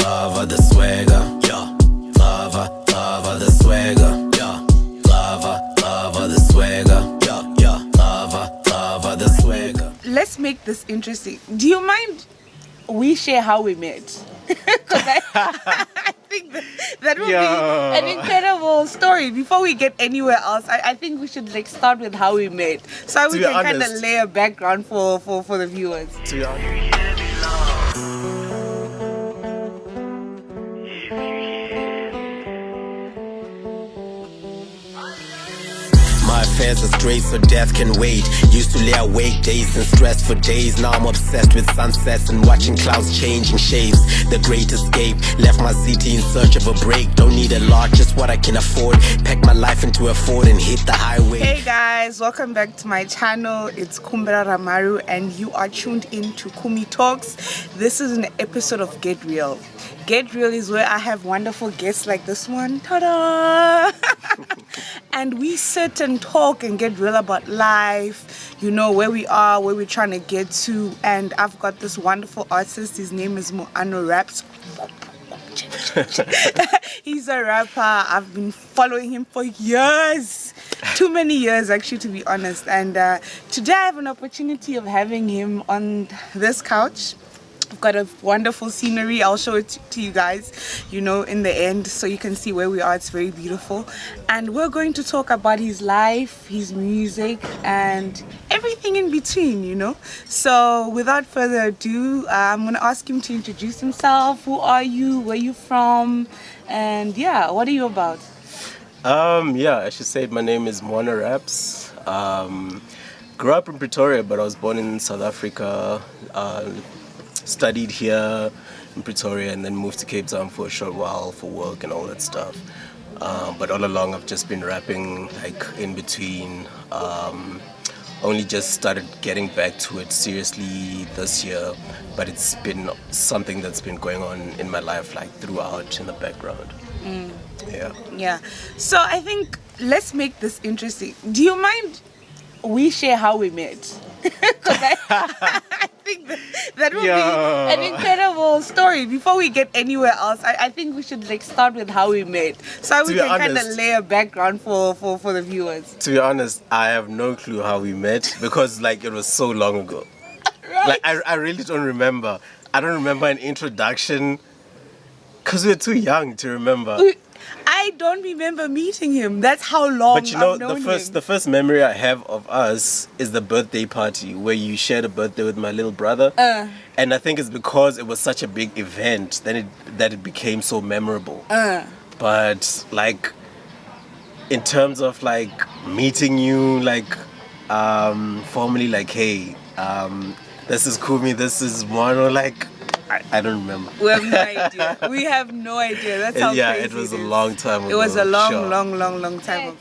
Lava the swagger, yeah. Lava the swagger, yeah. Lava the swagger, yeah, yeah. Lava the swagger. Let's make this interesting. Do you mind we share how we met? Because I think that would be an incredible story. Before we get anywhere else, I think we should start with how we met, so we can kind of lay a background for the viewers. To be honest. My affairs are straight so death can wait. Used to lay awake days and stress for days. Now I'm obsessed with sunsets and watching clouds changing shapes. The great escape, left my city in search of a break. Don't need a lot, just what I can afford. Pack my life into a Ford and hit the highway. Hey guys, welcome back to my channel. It's Kumbera Ramaru and you are tuned in to Kumi Talks. This is an episode of Get Real. Get Real is where I have wonderful guests like this one. Ta-da! And we sit and talk and get real about life, you know, where we are, where we're trying to get to. And I've got this wonderful artist. His name is Muano Raps. He's a rapper. I've been following him for years. Too many years, actually, to be honest. And today I have an opportunity of having him on this couch. I've got a wonderful scenery. I'll show it to you guys, you know, in the end, so you can see where we are. It's very beautiful. And we're going to talk about his life, his music, and everything in between, you know. So without further ado, I'm going to ask him to introduce himself. Who are you? Where are you from? And yeah, what are you about? Yeah, I should say my name is Muano Raps. Grew up in Pretoria, but I was born in South Africa. Studied here in Pretoria and then moved to Cape Town for a short while for work and all that stuff. But all along I've just been rapping like in between. Only just started getting back to it seriously this year, but it's been something that's been going on in my life like throughout in the background. Yeah. So I think let's make this interesting. Do you mind we share how we met? Because I think that would be an incredible story. Before we get anywhere else, I think we should start with how we met, so we can kind of lay a background for the viewers. To be honest, I have no clue how we met because like it was so long ago. Right. Like I really don't remember. I don't remember an introduction because we're too young to remember. I don't remember meeting him. That's how long. But you know, I've known him. the first memory I have of us is the birthday party where you shared a birthday with my little brother. And I think it's because it was such a big event that it became so memorable. But like in terms of like meeting you, like formally, like hey, this is Kumi, this is Muano, like. I don't remember. We have no idea. We have no idea. That's how yeah, crazy it was it a is. long time ago. It was a long time ago.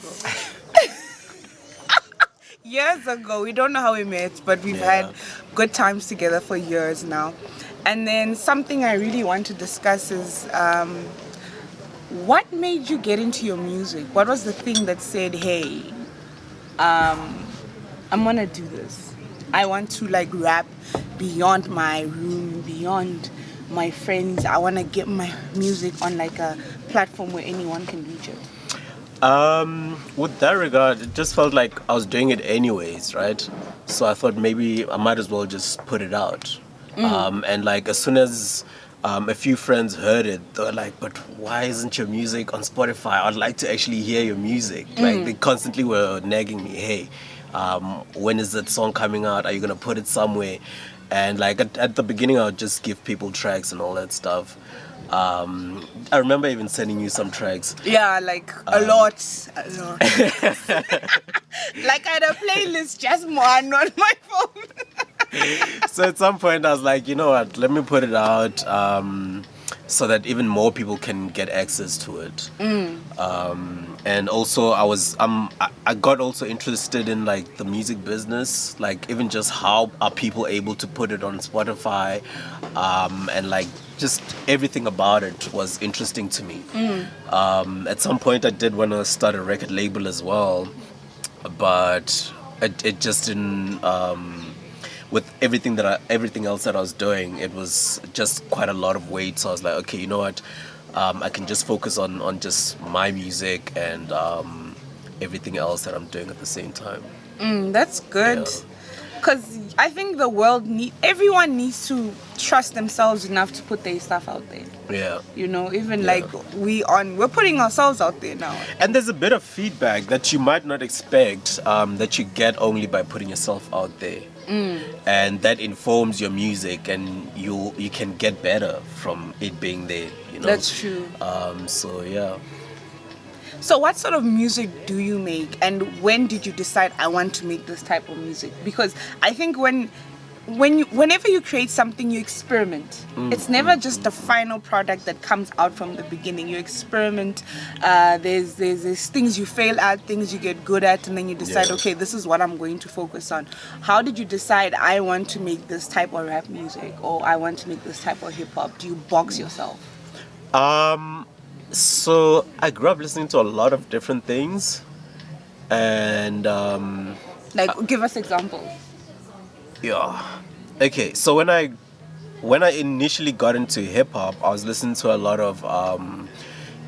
Years ago. We don't know how we met, but we've had good times together for years now. And then something I really want to discuss is what made you get into your music? What was the thing that said, hey, I'm gonna do this. I want to like rap beyond my room, beyond my friends. I want to get my music on like a platform where anyone can reach it. With that regard, it just felt like I was doing it anyways, right? So I thought maybe I might as well just put it out. And like as soon as a few friends heard it, they were like, but why isn't your music on Spotify? I'd like to actually hear your music. Like they constantly were nagging me, hey, when is that song coming out? Are you gonna put it somewhere? And like at the beginning I would just give people tracks and all that stuff. I remember even sending you some tracks. Yeah, like a lot. Like I had a playlist just one on my phone. So at some point I was like, you know what, let me put it out so that even more people can get access to it. And also I got also interested in like the music business, like even just how are people able to put it on Spotify, and like just everything about it was interesting to me. At some point I did want to start a record label as well, but it just didn't with everything else that I was doing, it was just quite a lot of weight. So I was like, okay, you know what, I can just focus on just my music and everything else that I'm doing at the same time. That's good. Yeah. Because I think everyone needs to trust themselves enough to put their stuff out there. Yeah. You know, even Yeah. like we're putting ourselves out there now. And there's a bit of feedback that you might not expect, that you get only by putting yourself out there. And that informs your music, and you can get better from it being there, you know. That's true. So yeah. So what sort of music do you make, and when did you decide I want to make this type of music? Because I think whenever you create something, you experiment. It's never just the final product that comes out from the beginning. You experiment. There's things you fail at, things you get good at, and then you decide, Yeah. okay, this is what I'm going to focus on. How did you decide I want to make this type of rap music, or I want to make this type of hip hop? Do you box yourself? So I grew up listening to a lot of different things, and Like, give us examples. yeah. Okay, so when I initially got into hip hop, I was listening to a lot of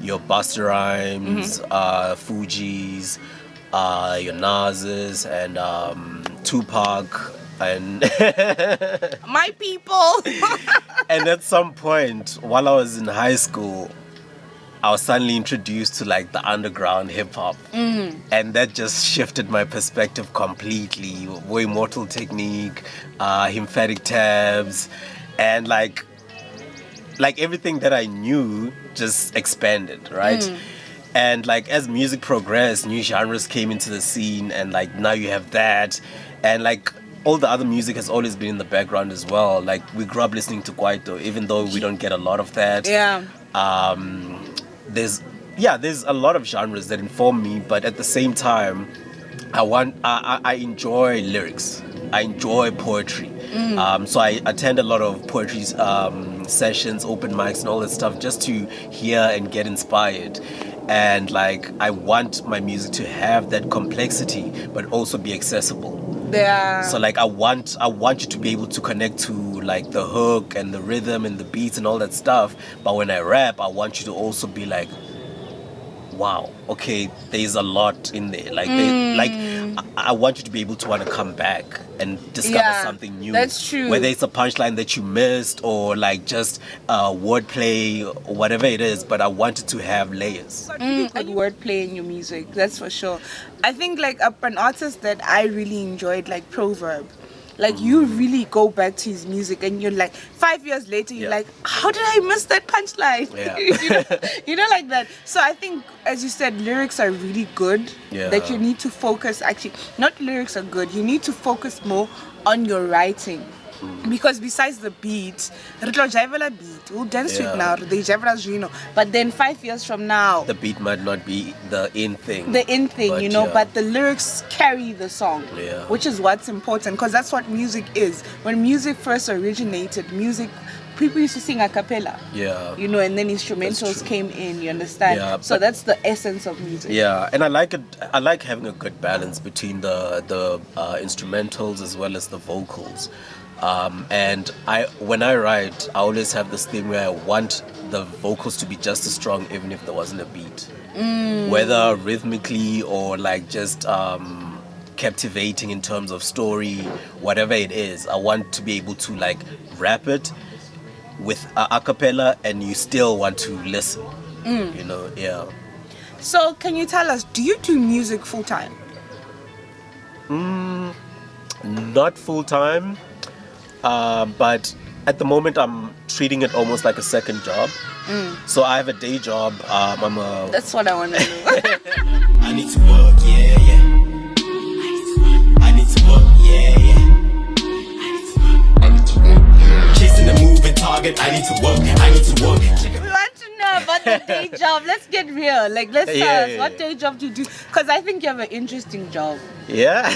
your Busta Rhymes, Fugees, your Nas's, and Tupac, and My people. and at some point while I was in high school, I was suddenly introduced to like the underground hip hop, and that just shifted my perspective completely. Way Mortal Technique, Lymphatic Tabs, and like everything that I knew just expanded, right? And like as music progressed, new genres came into the scene, and like now you have that, and like all the other music has always been in the background as well. Like we grew up listening to Kwaito, even though we don't get a lot of that. Yeah. There's a lot of genres that inform me, but at the same time, I enjoy lyrics. I enjoy poetry. So I attend a lot of poetry sessions, open mics, and all that stuff just to hear and get inspired. And like I want my music to have that complexity, but also be accessible. Yeah. So like I want you to be able to connect to like the hook and the rhythm and the beats and all that stuff. But when I rap, I want you to also be like, wow, okay, there's a lot in there. Like I want you to be able to want to come back and discover something new. That's true. Whether it's a punchline that you missed or like just wordplay or whatever it is, but I want it to have layers. Good wordplay in your music, that's for sure. I think like an artist that I really enjoyed, like Proverb. Like you really go back to his music and you're like 5 years later you're like, how did I miss that punchline? Yeah. you know like that. So I think, as you said, lyrics are really good. Yeah. That you need to focus, actually not lyrics are good, you need to focus more on your writing. Because besides the beat, we'll dance to it now, but then 5 years from now, The beat might not be the in thing. But the lyrics carry the song, Yeah. which is what's important, because that's what music is. When music first originated, people used to sing a cappella, Yeah. and then instrumentals true. came in, you understand? Yeah, So but- that's the essence of music. Yeah, and I like it. I like having a good balance between the instrumentals as well as the vocals. And when I write, I always have this thing where I want the vocals to be just as strong, even if there wasn't a beat, whether rhythmically or like just captivating in terms of story, whatever it is. I want to be able to like rap it with a cappella, and you still want to listen. Yeah. So can you tell us, do you do music full time? Not full time, but at the moment I'm treating it almost like a second job. So I have a day job. I'm a That's what I want to know. I need to work, yeah, yeah. I need to work, yeah, yeah. Chasing a moving target, I need to work, I need to work. We want to know about the day job. Let's get real. Like, let's tell us, what day job do you do? Because I think you have an interesting job. Yeah.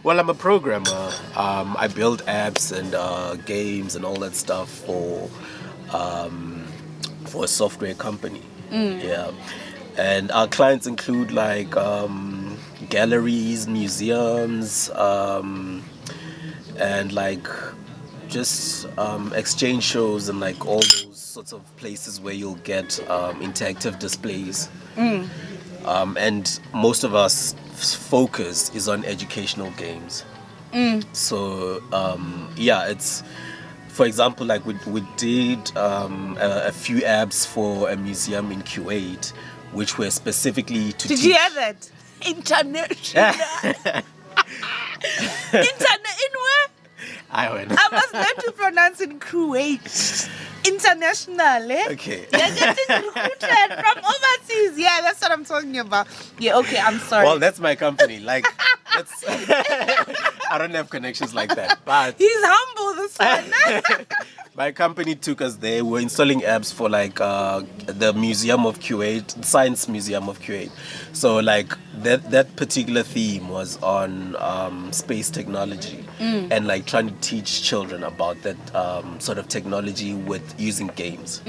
Well, I'm a programmer. I build apps and games and all that stuff for a software company. Yeah. And our clients include like galleries, museums, and like just exchange shows and like all those sorts of places where you'll get interactive displays. And most of us focus is on educational games. So yeah, it's, for example, like we did a few apps for a museum in Kuwait, which were specifically to Did teach. you hear that? International. In where? I went. I must learn to pronounce in Kuwait. International, eh? Okay. You're getting recruited from overseas. Yeah, that's what I'm talking about. Yeah, okay, I'm sorry. Well, that's my company. Like, that's. I don't have connections like that, but He's humble, this one. my company took us there. We're installing apps for like the Museum of Kuwait, the Science Museum of Kuwait. So like that particular theme was on space technology and like trying to teach children about that sort of technology with using games.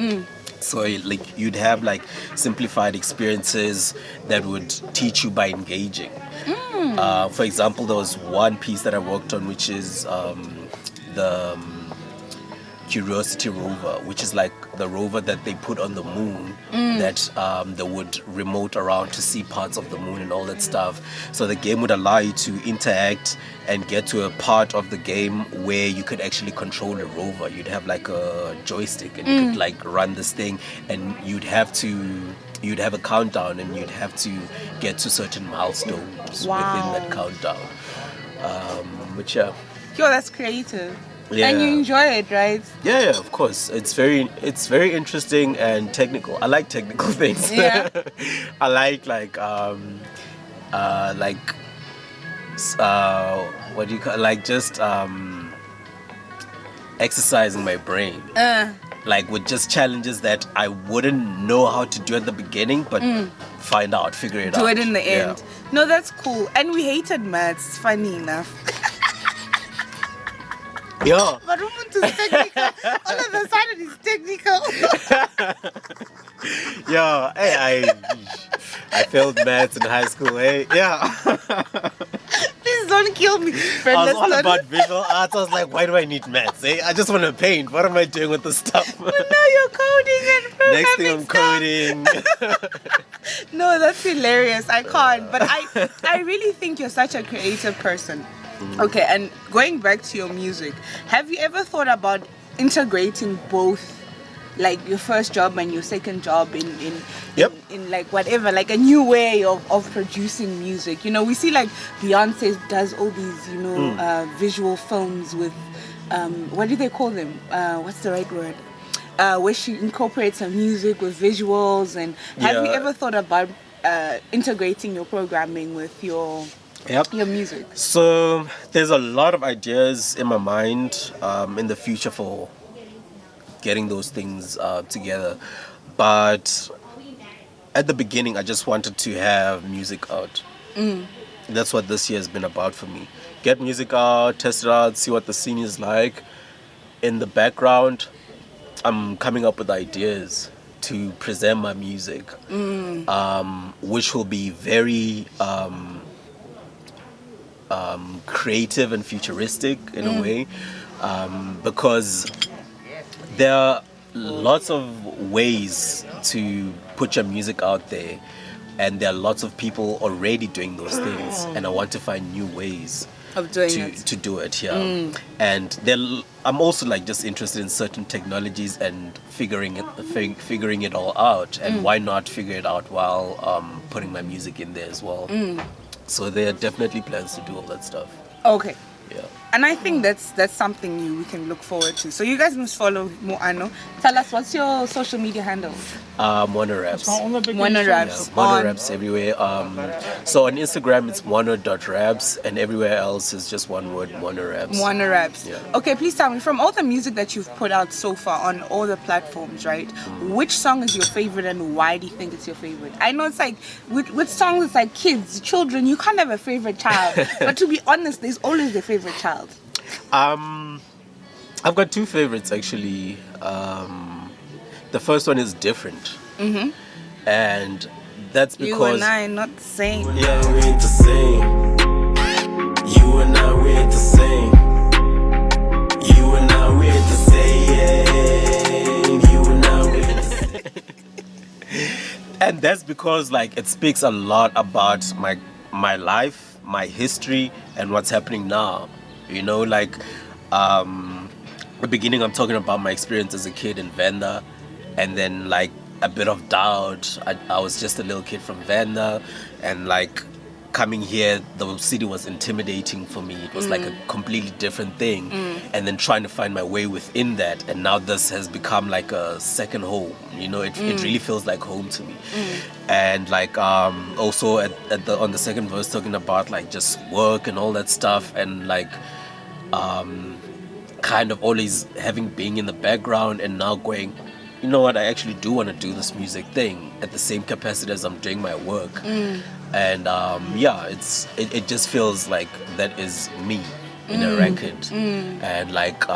So like you'd have like simplified experiences that would teach you by engaging. For example, there was one piece that I worked on, which is the Curiosity rover, which is like the rover that they put on the moon that they would remote around to see parts of the moon and all that stuff. So the game would allow you to interact and get to a part of the game where you could actually control a rover. You'd have like a joystick and you could like run this thing, and you'd have a countdown and you'd have to get to certain milestones within that countdown. Which yeah. Yo, that's creative. Yeah. And you enjoy it, right? Yeah, of course. It's very interesting and technical. I like technical things. Yeah. I like what do you call, like just exercising my brain. Like with just challenges that I wouldn't know how to do at the beginning, but figure it out. Do it in the Yeah. end. No, that's cool. And we hated maths, funny enough. Yeah. But Umuntu is technical. All of a sudden he's technical. Yeah. Hey, I failed maths in high school. Hey, yeah. Please don't kill me. I was all about visual arts. I was like, why do I need maths? Eh? I just want to paint. What am I doing with this stuff? But now you're coding and programming. Next thing I'm coding. No, that's hilarious. I can't. But I really think you're such a creative person. Okay, and going back to your music, have you ever thought about integrating both, like your first job and your second job in like whatever, like a new way of producing music? You know, we see like Beyonce does all these, you know, visual films with, what do they call them? What's the right word? Where she incorporates her music with visuals. And have you ever thought about integrating your programming with your music? So there's a lot of ideas in my mind in the future for getting those things together, but at the beginning I just wanted to have music out. That's what this year has been about for me. Get music out, test it out, see what the scene is like. In the background, I'm coming up with ideas to present my music, which will be very creative and futuristic in a way, because there are lots of ways to put your music out there, and there are lots of people already doing those things, and I want to find new ways Of doing it. to do it. And I'm also like just interested in certain technologies and figuring it all out, and why not figure it out while putting my music in there as well. So there are definitely plans to do all that stuff. Okay. Yeah. And I think that's something we can look forward to. So you guys must follow Muano. Tell us, what's your social media handle? Muano Raps. Muano Raps. Muano Raps everywhere. So on Instagram it's muano.raps, and everywhere else is just one word, Muano Raps. Muano Raps. Yeah. Okay, please tell me, from all the music that you've put out so far on all the platforms, right? Which song is your favorite, and why do you think it's your favorite? I know it's like with songs, it's like kids, children. You can't have a favorite child, but to be honest, there's always a favorite child. I've got two favorites actually. The first one is Different, and that's because You and I not the same. Yeah, we ain't the same. You and I, we ain't the same. And that's because like it speaks a lot about my life, my history, and what's happening now. You know, like the beginning I'm talking about my experience as a kid in Venda, and then like a bit of doubt. I was just a little kid from Venda, and like coming here, the city was intimidating for me. It was like a completely different thing, and then trying to find my way within that. And now this has become like a second home. You know, it really feels like home to me. And like also at the on the second verse talking about like just work and all that stuff, and like kind of always having being in the background, and now going, you know what, I actually do want to do this music thing at the same capacity as I'm doing my work. And yeah, it just feels like that is me in a record. And like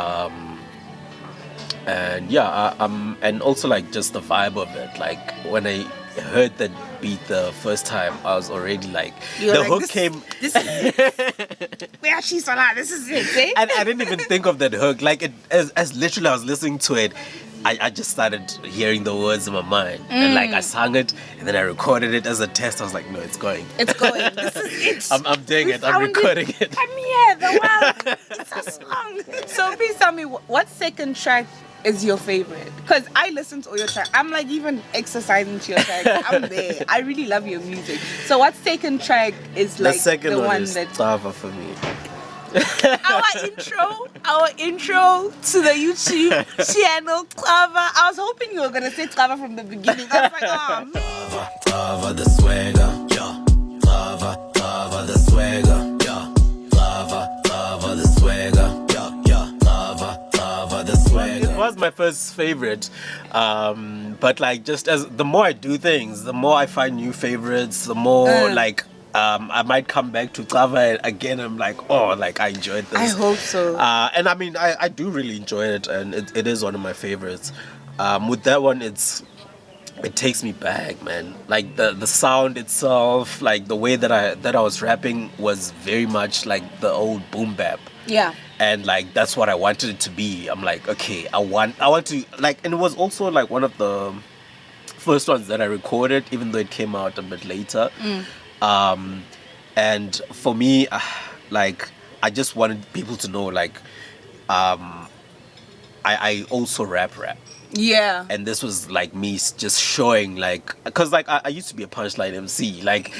and yeah, and also like just the vibe of it. Like when I heard that beat the first time, I was already like, You're the like, hook this, came. This is it. Where she's on, this is it. Eh? And I didn't even think of that hook. Like it, as literally I was listening to it, I just started hearing the words in my mind, and like I sang it, and then I recorded it as a test. I was like, no, it's going. It's going. This is it. I'm doing it. I'm recording it. I'm here. The world. It's a song. So please tell me, what second track is your favorite? Because I listen to all your tracks. I'm like even exercising to your tracks. I'm there. I really love your music. So what second track is like the second the one is that Tava for me. our intro to the YouTube channel, Clava. I was hoping you were gonna say Clava from the beginning. I was like, oh. Clava the swagger, yeah. Clava the swagger, yeah. Clava the swagger, yeah. Clava the swagger. It was my first favorite, but like just as the more I do things, the more I find new favorites. The more like. I might come back to Clava again. I'm like, oh, like I enjoyed this. I hope so. And I mean, I do really enjoy it, and it is one of my favorites. With that one, it takes me back, man. Like the sound itself, like the way that I was rapping was very much like the old boom bap. Yeah. And like that's what I wanted it to be. I'm like, okay, I want to like, and it was also like one of the first ones that I recorded, even though it came out a bit later. And for me, like I just wanted people to know, like, I also rap. Yeah. And this was like me just showing, like, because like I used to be a punchline MC. Like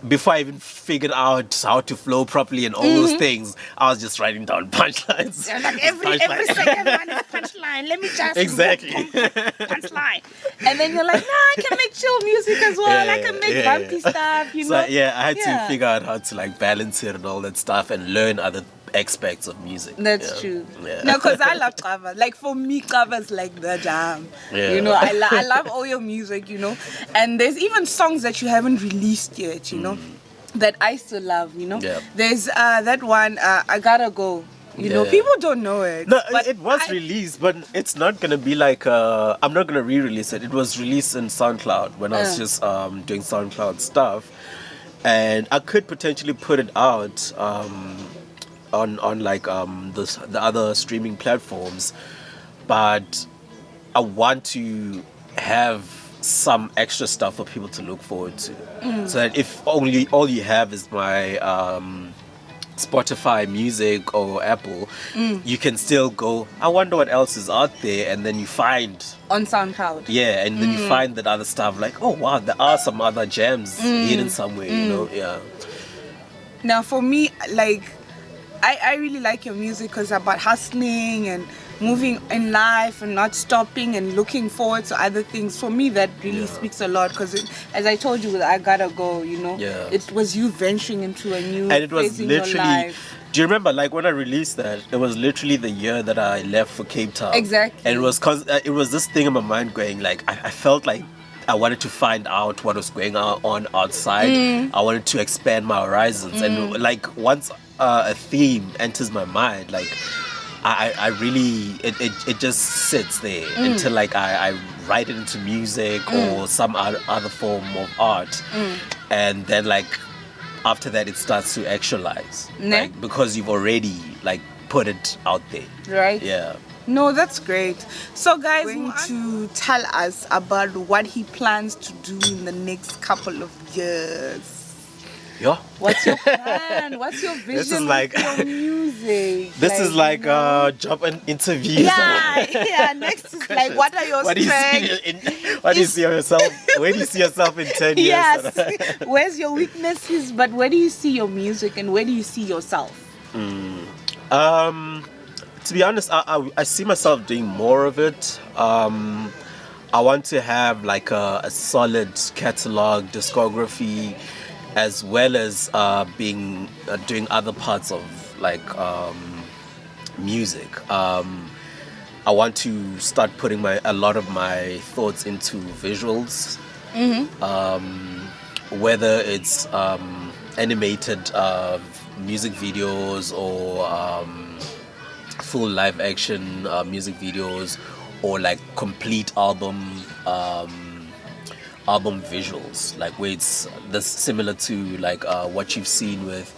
before I even figured out how to flow properly and all those things, I was just writing down punchlines. Yeah, like every second one is punchline. Let me just Exactly. punchline. And then you're like, nah, I can make chill music as well. Yeah, I can make bumpy stuff, you So know. yeah, I had to figure out how to like balance it and all that stuff, and learn other aspects of music. That's true. Yeah. No, because I love cover. Like for me, cover's like the jam. Yeah. You know, I love all your music, you know. And there's even songs that you haven't released yet, you know, that I still love, you know. Yeah. There's that one, I Gotta Go. You know, Yeah. people don't know it. No, but it was released, but it's not gonna be like I'm not gonna re-release it. It was released in SoundCloud when I was just doing SoundCloud stuff, and I could potentially put it out on like the other streaming platforms, but I want to have some extra stuff for people to look forward to, so that if only all you have is my Spotify music or Apple, you can still go, I wonder what else is out there, and then you find on SoundCloud. Yeah, and then you find that other stuff, like, oh wow, there are some other gems hidden somewhere, you know. Yeah. Now for me, like I really like your music because about hustling and moving in life and not stopping and looking forward to other things. For me, that really speaks a lot because, as I told you, I Gotta Go, you know. Yeah. It was you venturing into a new And it was phase in your literally, life. do you remember, like when I released that, it was literally the year that I left for Cape Town. Exactly. And it was this thing in my mind going, like, I felt like I wanted to find out what was going on outside. I wanted to expand my horizons. And like once a theme enters my mind, like I really, it just sits there until like I write it into music or some other form of art. And then like after that it starts to actualize, like, because you've already like put it out there. Right. Yeah. No, that's great. So guys, going to tell us about what he plans to do in the next couple of years. Yeah. What's your plan? What's your vision This is like with your music? this is like you know? job and interviews. Yeah. Next is like, what are your strengths? What do you see yourself? Where do you see yourself in 10 years? Yes. Where's your weaknesses? But where do you see your music, and where do you see yourself? To be honest, I see myself doing more of it. I want to have like a solid catalog, discography, as well as doing other parts of like music. I want to start putting a lot of my thoughts into visuals, whether it's animated music videos or full live action music videos, or like complete album visuals, like where it's similar to like what you've seen with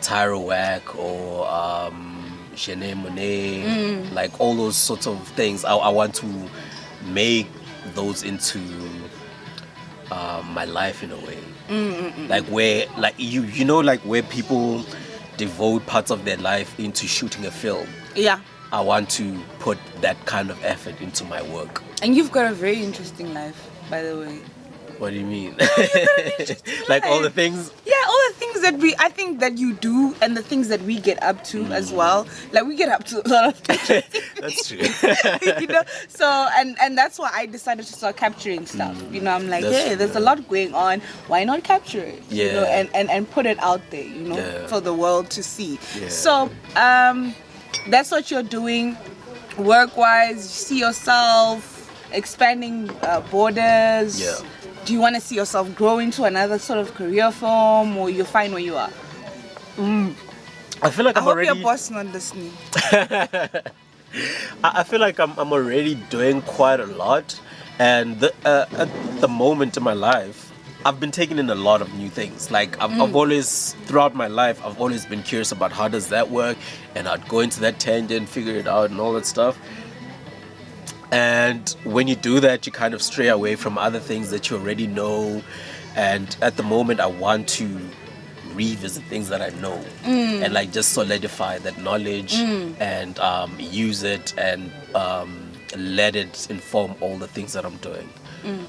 Tyra Wack or Shanae Monet, like all those sorts of things. I want to make those into my life in a way. Like where, like you know, like where people devote parts of their life into shooting a film. Yeah. I want to put that kind of effort into my work. And you've got a very interesting life, by the way. What do you mean? Like all the things? Yeah, all the things that I think that you do, and the things that we get up to as well. Like we get up to a lot of things. That's true. You know, so and that's why I decided to start capturing stuff. You know, I'm like, hey, there's a lot going on. Why not capture it? Yeah. You know, and put it out there. You know, for the world to see. Yeah. So that's what you're doing, work-wise. You see yourself expanding borders. Yeah. Do you want to see yourself grow into another sort of career form, or you're fine where you are? I feel like I I'm hope already. your boss not listening. I feel like I'm already doing quite a lot, and at the moment in my life, I've been taking in a lot of new things. Like I've always, throughout my life, I've always been curious about how does that work, and I'd go into that tangent, figure it out, and all that stuff. And when you do that, you kind of stray away from other things that you already know. And at the moment, I want to revisit things that I know and like just solidify that knowledge and use it and let it inform all the things that I'm doing.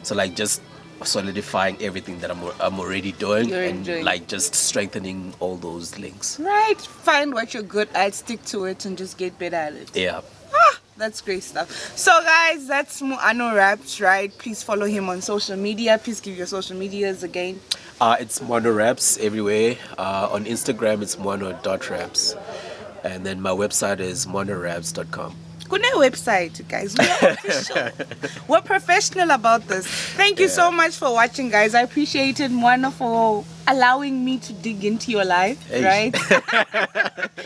So like just solidifying everything that I'm already doing like just strengthening all those links. Right. Find what you're good at, stick to it, and just get better at it. Yeah. That's great stuff. So guys, that's Muano Raps, right? Please follow him on social media. Please give your social medias again. It's Muano Raps everywhere. On Instagram, it's muano.raps. And then my website is muanoraps.com. Good website, guys. We are official. We're professional about this. Thank you so much for watching, guys. I appreciate it, Muano, for allowing me to dig into your life, right?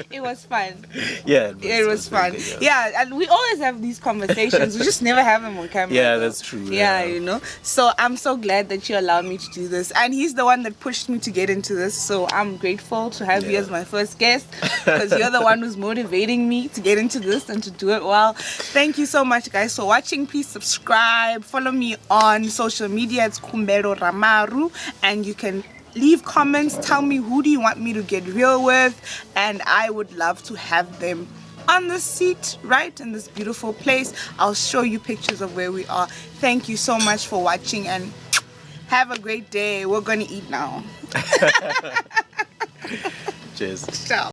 It was fun. Yeah, it was fun. Good, yeah, and we always have these conversations. We just never have them on camera. Yeah, that's true. Yeah, you know. So I'm so glad that you allowed me to do this. And he's the one that pushed me to get into this. So I'm grateful to have you as my first guest, because you're the one who's motivating me to get into this and to do it well. Thank you so much, guys, for watching. Please subscribe. Follow me on social media. It's Kumbero Ramaru. And you can leave comments. Tell me who do you want me to get real with, and I would love to have them on the seat right in this beautiful place. I'll show you pictures of where we are. Thank you so much for watching, and have a great day. We're gonna eat now. Cheers. Ciao.